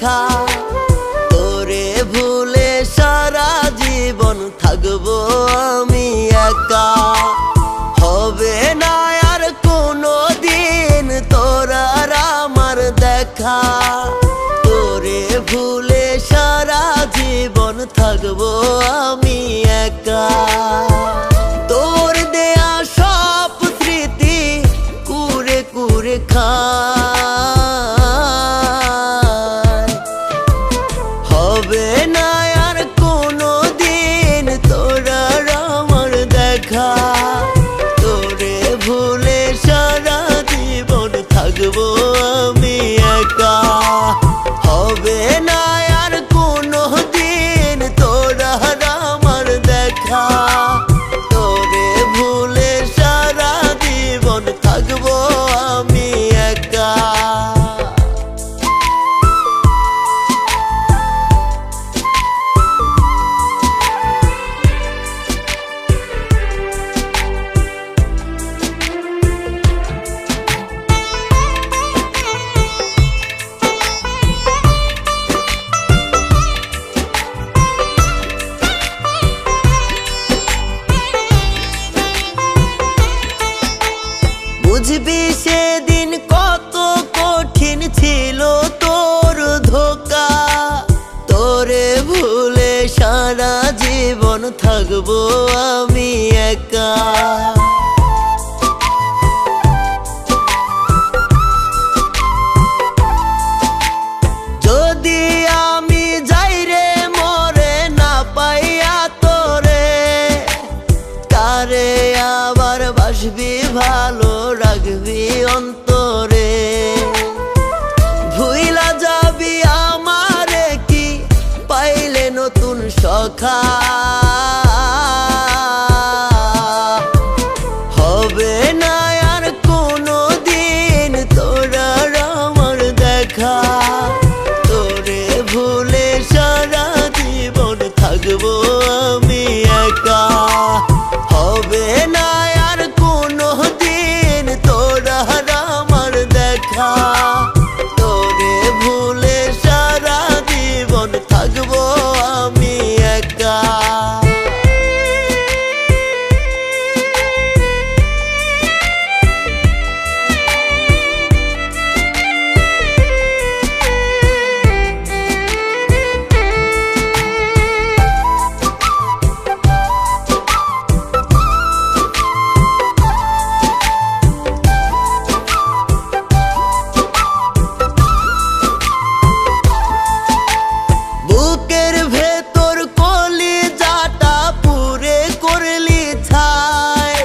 দেখা। তোরে ভুলে সারা জীবন থাকবো আমি একা। হবে না আর কোনো দিন তোর আর আমার দেখা। তোরে ভুলে সারা জীবন থাকবো আমি একা। তোর দেয়া সব স্মৃতি কুরে কুরে খায়। হবে না আর কোনো দিন তোর আর আমার দেখা। তোরে ভুলে সারা জীবন থাকবো আমি একা। হবে না আর কোনো দিন তোর আর আমার দেখা। তোরে ভুলে সারা জীবন থাকবো আমি একা। বুঝবি সেদিন কত কঠিন ছিল তোর ধোঁকা। তোরে ভুলে সারা জীবন থাকবো আমি একা। যদি আমি যাই রে মরে না পাইয়া তোরে, তারে আবার বাসবি ভালো রাখবি অন্তরে। ভুইলা যাবি আমারে কি পাইলে নতুন সখা। হবে না আর কোনো দিন তোর আর আমার দেখা। তোরে ভুলে সারা জীবন থাকবো আমি একা। হবে না আর কোনো দিন তোর আর আমার দেখা। তোরে ভুলে সারা জীবন থাকবো আমি একা। বুকের ভেতর কলিজাটা পুরে করলি ছাই।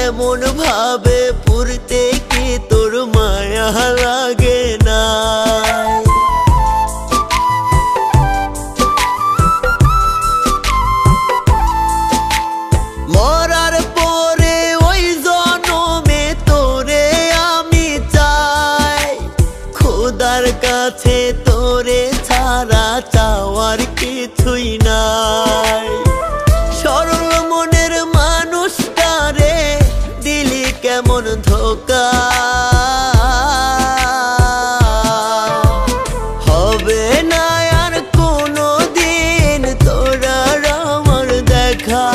এমন ভাবে পুরতে কি তোর মায়া লাগে না। মরার পরে ওই জনমে তোরে আমি চাই। খোদার কাছে তোরে ছাড়া চাওয়ার কিছুই নাই। সরল মনের মানুষটারে দিলি কেমন ধোঁকা। হবে না আর কোনো দিন তোর আর আমার দেখা।